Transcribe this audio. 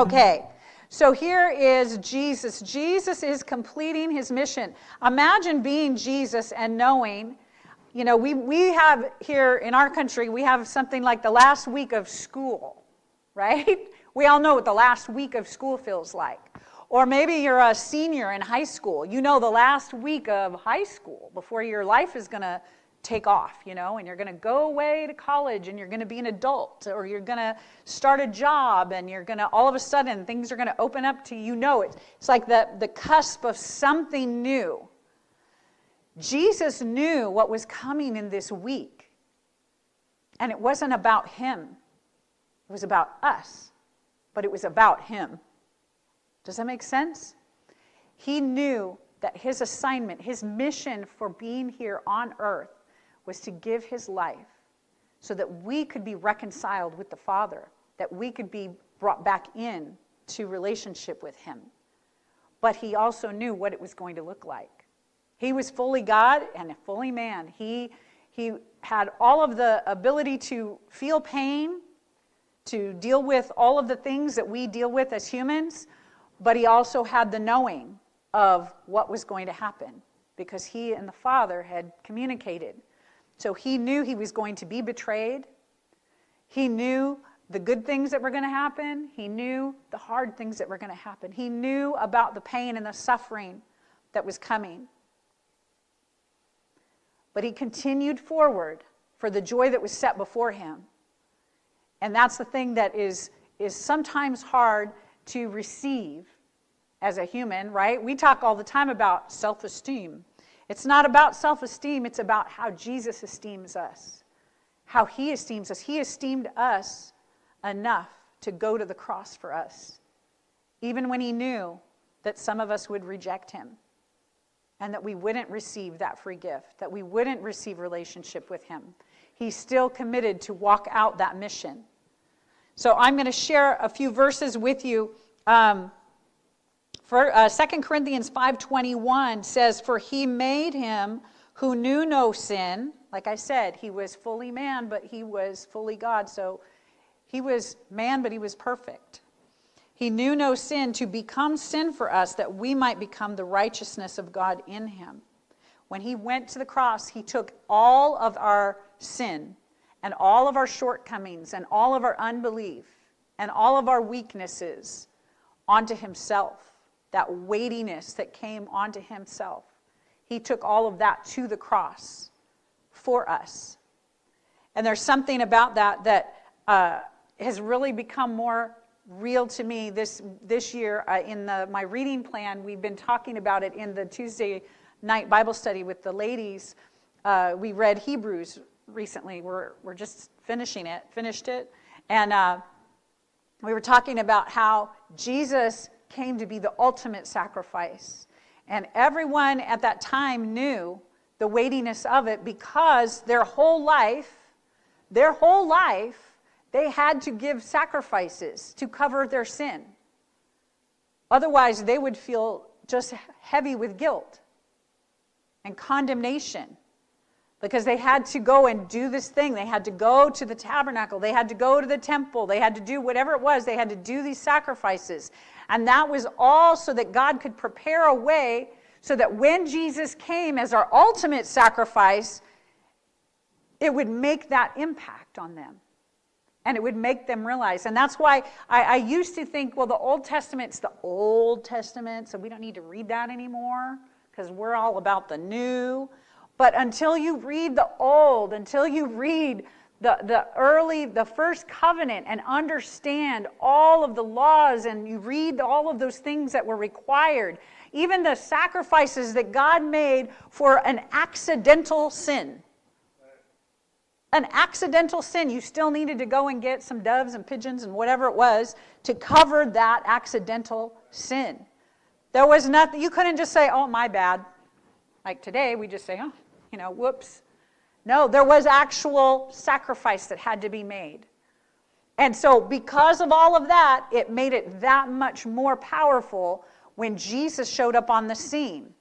Okay, so here is Jesus. Jesus is completing his mission. Imagine being Jesus and knowing, we have here in our country, we have something like the last week of school, right? We all know what the last week of school feels like. Or maybe you're a senior in high school. You know the last week of high school before your life is going to take off, and you're going to go away to college and you're going to be an adult, or you're going to start a job and you're going to, all of a sudden, things are going to open up to you. It's like the cusp of something new. Jesus knew what was coming in this week. And it wasn't about him. It was about us. But it was about him. Does that make sense? He knew that his assignment, his mission for being here on earth was to give his life so that we could be reconciled with the Father, that we could be brought back in to relationship with him. But he also knew what it was going to look like. He was fully God and fully man. He had all of the ability to feel pain, to deal with all of the things that we deal with as humans, but he also had the knowing of what was going to happen because he and the Father had communicated. So he knew he was going to be betrayed. He knew the good things that were going to happen. He knew the hard things that were going to happen. He knew about the pain and the suffering that was coming. But he continued forward for the joy that was set before him. And that's the thing that is sometimes hard to receive as a human, right? We talk all the time about self-esteem. It's not about self-esteem, it's about how Jesus esteems us, how he esteems us. He esteemed us enough to go to the cross for us, even when he knew that some of us would reject him and that we wouldn't receive that free gift, that we wouldn't receive relationship with him. He's still committed to walk out that mission. So I'm going to share a few verses with you. 2 Corinthians 5:21 says, "For he made him who knew no sin." Like I said, he was fully man, but he was fully God. So he was man, but he was perfect. He knew no sin to become sin for us, that we might become the righteousness of God in him. When he went to the cross, he took all of our sin and all of our shortcomings and all of our unbelief and all of our weaknesses onto himself. That weightiness that came onto himself. He took all of that to the cross for us. And there's something about that has really become more real to me this year. In my reading plan, we've been talking about it in the Tuesday night Bible study with the ladies. We read Hebrews recently. We're just finished it. And we were talking about how Jesus came to be the ultimate sacrifice. And everyone at that time knew the weightiness of it because their whole life, they had to give sacrifices to cover their sin. Otherwise, they would feel just heavy with guilt and condemnation because they had to go and do this thing. They had to go to the tabernacle. They had to go to the temple. They had to do whatever it was. They had to do these sacrifices. And that was all so that God could prepare a way so that when Jesus came as our ultimate sacrifice, it would make that impact on them. And it would make them realize. And that's why I used to think, well, the Old Testament's the Old Testament, so we don't need to read that anymore because we're all about the new. But until you read the Old, until you read the first covenant and understand all of the laws and you read all of those things that were required, even the sacrifices that God made for an accidental sin. An accidental sin, you still needed to go and get some doves and pigeons and whatever it was to cover that accidental sin. There was nothing, you couldn't just say, oh, my bad. Like today, we just say, oh, whoops. No, there was actual sacrifice that had to be made. And so because of all of that, it made it that much more powerful when Jesus showed up on the scene.